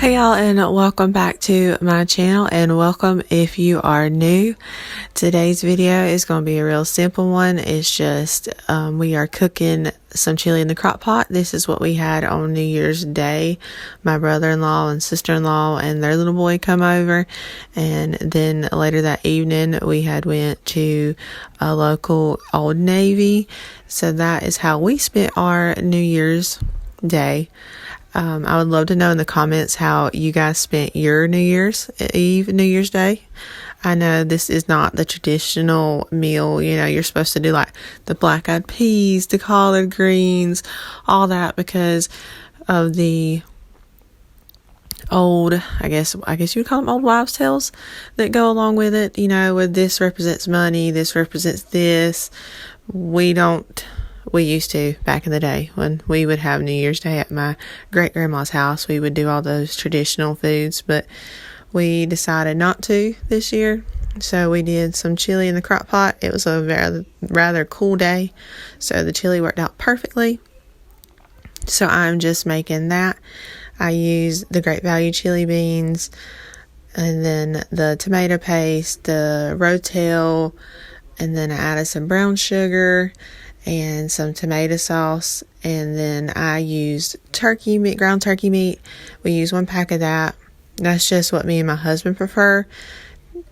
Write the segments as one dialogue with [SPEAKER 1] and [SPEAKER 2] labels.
[SPEAKER 1] Hey y'all, and welcome back to my channel, and welcome if you are new. Today's video is going to be a real simple one. It's just we are cooking some chili in the crock pot. This is what we had on New Year's Day. My brother-in-law and sister-in-law and their little boy come over, and then later that evening we had went to a local Old Navy. So that is how we spent our New Year's Day. I would love to know in the comments how you guys spent your New Year's Eve, New Year's Day. I know this is not the traditional meal. You know, you're supposed to do like the black-eyed peas, the collard greens, all that because of the old, I guess you would call them old wives' tales that go along with it. You know, with this represents money, this represents this. We used to back in the day when we would have New Year's Day at my great grandma's house. We would do all those traditional foods, but we decided not to this year. So we did some chili in the crock pot. It was a rather cool day, so the chili worked out perfectly. So I'm just making that. I use the Great Value chili beans, and then the tomato paste, the rotel, and then I added some brown sugar and some tomato sauce, and then I used turkey meat, ground turkey meat. We use 1 pack of that. That's just what me and my husband prefer,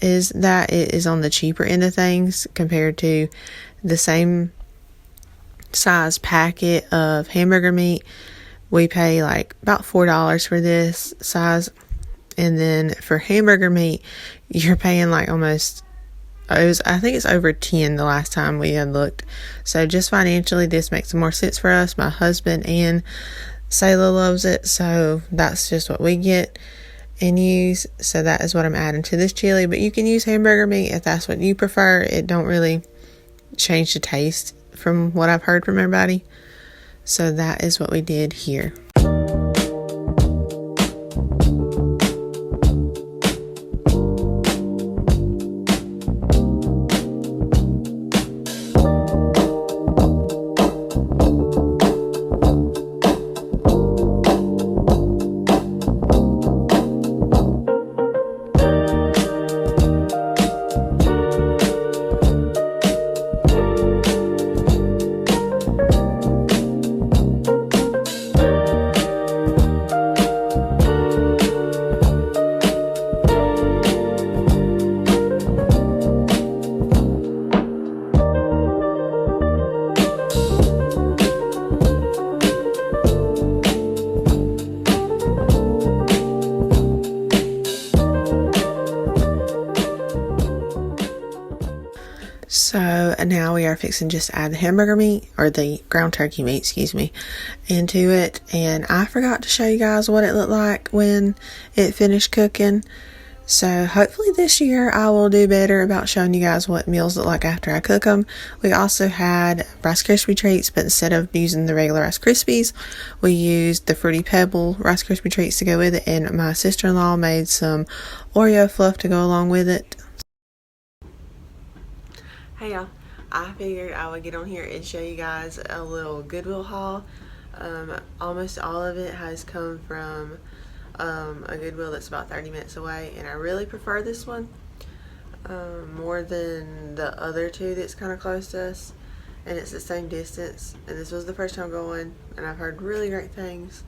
[SPEAKER 1] is that it is on the cheaper end of things compared to the same size packet of hamburger meat. We pay like about $4 for this size, and then for hamburger meat you're paying like I think it's over 10 the last time we had looked. So just financially, this makes more sense for us. My husband and Sayla loves it, so that's just what we get and use. So that is what I'm adding to this chili. But you can use hamburger meat if that's what you prefer. It don't really change the taste from what I've heard from everybody. So that is what we did here. So now we are fixing just to add the hamburger meat, or the ground turkey meat, excuse me, into it. And I forgot to show you guys what it looked like when it finished cooking. So hopefully this year I will do better about showing you guys what meals look like after I cook them. We also had Rice Krispie treats, but instead of using the regular Rice Krispies, we used the Fruity Pebble Rice Krispie treats to go with it. And my sister-in-law made some Oreo fluff to go along with it. Hey y'all, I figured I would get on here and show you guys a little Goodwill haul. Almost all of it has come from a Goodwill that's about 30 minutes away, and I really prefer this one more than the other two that's kind of close to us, and it's the same distance, and this was the first time going, and I've heard really great things.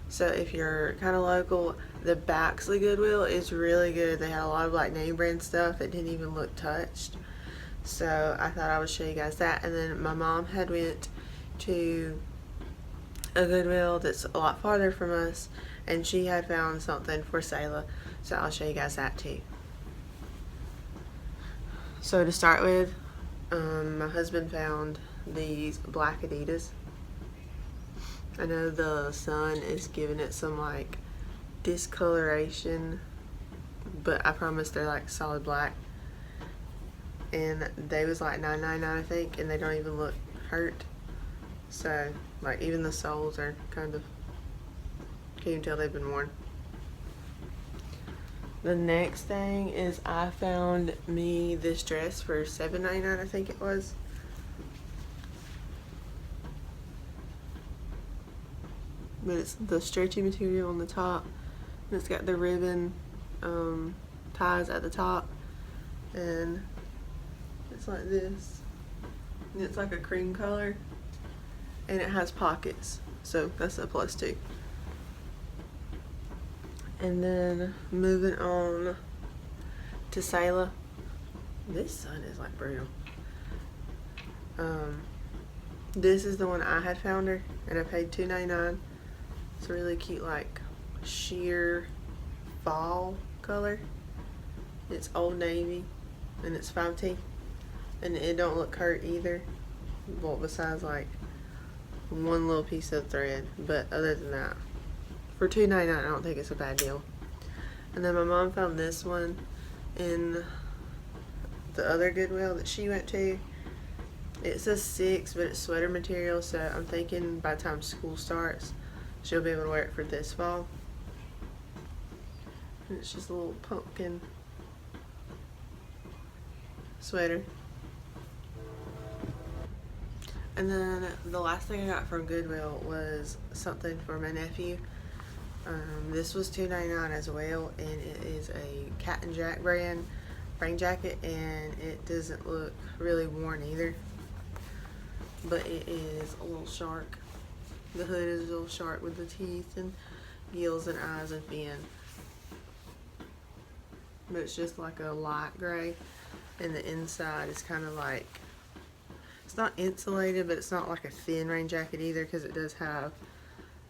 [SPEAKER 1] So if you're kind of local, the Baxley Goodwill is really good. They had a lot of like name brand stuff that didn't even look touched. So I thought I would show you guys that. And then my mom had went to a Goodwill that's a lot farther from us, and she had found something for Sayla. So I'll show you guys that too. So to start with, my husband found these black Adidas. I know the sun is giving it some like discoloration, but I promise they're like solid black. And they was like $9.99 I think, and they don't even look hurt. So like even the soles are kind of, can't even tell they've been worn. The next thing is I found me this dress for $7.99 I think it was. but it's the stretchy material on the top It's got the ribbon ties at the top, and it's like this. And it's like a cream color, and it has pockets, so that's a plus too. And then moving on to Sayla. This sun is like brutal. This is the one I had found her, and I paid $2.99. It's a really cute, like, sheer fall color. It's Old Navy, and it's 5T, and it don't look hurt either. Well, besides like one little piece of thread, but other than that, for $2.99, I don't think it's a bad deal. And then my mom found this one in the other Goodwill that she went to. It says 6, but it's sweater material, so I'm thinking by the time school starts, she'll be able to wear it for this fall. And it's just a little pumpkin sweater. And then the last thing I got from Goodwill was something for my nephew. This was $2.99 as well, and it is a Cat and Jack brand rain jacket, and it doesn't look really worn either. But it is a little shark. The hood is a little shark with the teeth and gills and eyes and fin. But it's just like a light gray, and the inside is kind of like, it's not insulated, but it's not like a thin rain jacket either, because it does have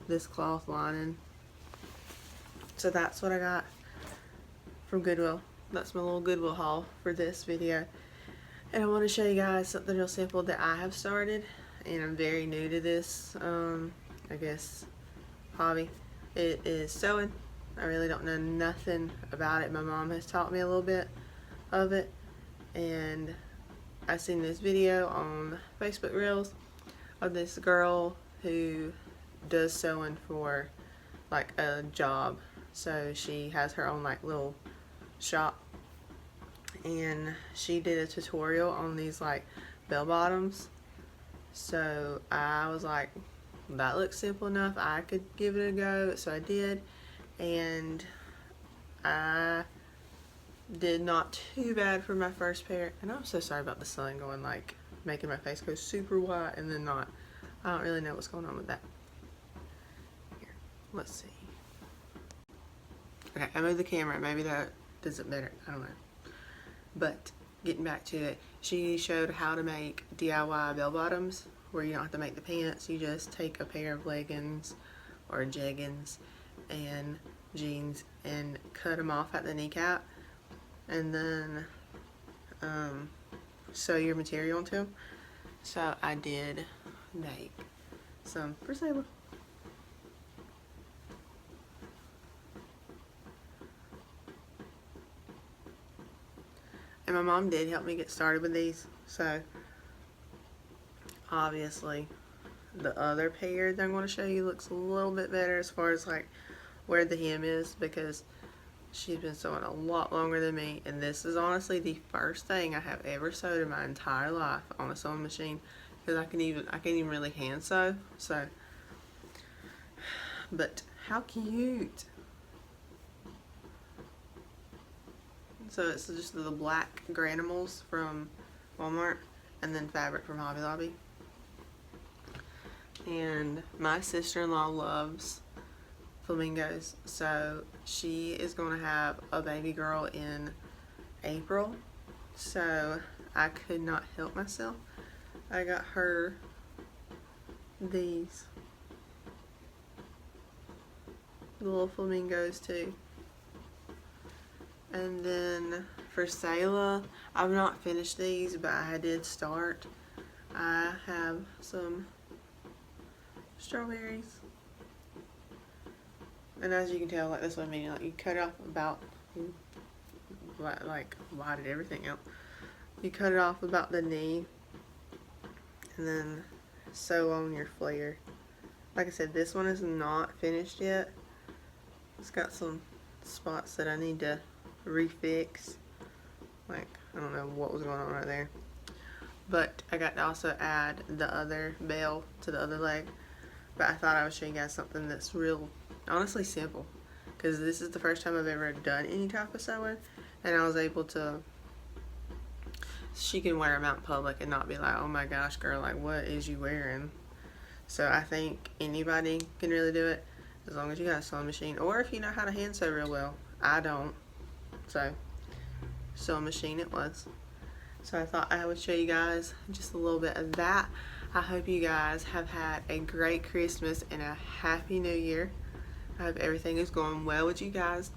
[SPEAKER 1] this cloth lining. So that's what I got from Goodwill. That's my little Goodwill haul for this video. And I want to show you guys something real simple that I have started, and I'm very new to this, I guess, hobby. It is sewing. I really don't know nothing about it. My mom has taught me a little bit of it, and I seen this video on Facebook Reels of this girl who does sewing for like a job. So she has her own like little shop, and she did a tutorial on these like bell bottoms. So I was like, that looks simple enough, I could give it a go. So I did, and I did not too bad for my first pair. And I'm so sorry about the sun going, like, making my face go super white and then not. I don't really know what's going on with that. Here, let's see. Okay, I moved the camera. Maybe that does it better. I don't know. But getting back to it, she showed how to make DIY bell bottoms where you don't have to make the pants. You just take a pair of leggings or jeggings and jeans and cut them off at the kneecap, and then sew your material into them. So I did make some for sale. And my mom did help me get started with these. So obviously the other pair that I'm going to show you looks a little bit better as far as like where the hem is, because she's been sewing a lot longer than me, and this is honestly the first thing I have ever sewed in my entire life on a sewing machine, because I can't even really hand sew. So, but how cute! So it's just the black granimals from Walmart, and then fabric from Hobby Lobby. And my sister-in-law loves flamingos, so she is going to have a baby girl in April, so I could not help myself. I got her these little flamingos too. And then for Sayla, I've not finished these, but I did start. I have some strawberries. And as you can tell, like this one, meaning like you cut it off about, like, why did everything out? You cut it off about the knee, and then sew on your flare. Like I said, this one is not finished yet. It's got some spots that I need to refix. Like, I don't know what was going on right there. But I got to also add the other bell to the other leg. But I thought I would show you guys something that's real, honestly simple. because this is the first time I've ever done any type of sewing, and I was able to. She can wear them out in public and not be like, oh my gosh, girl, like, what is you wearing? So I think anybody can really do it as long as you got a sewing machine, or if you know how to hand sew real well. I don't, so sewing machine it was. So I thought I would show you guys just a little bit of that. I hope you guys have had a great Christmas and a happy new year. I hope everything is going well with you guys.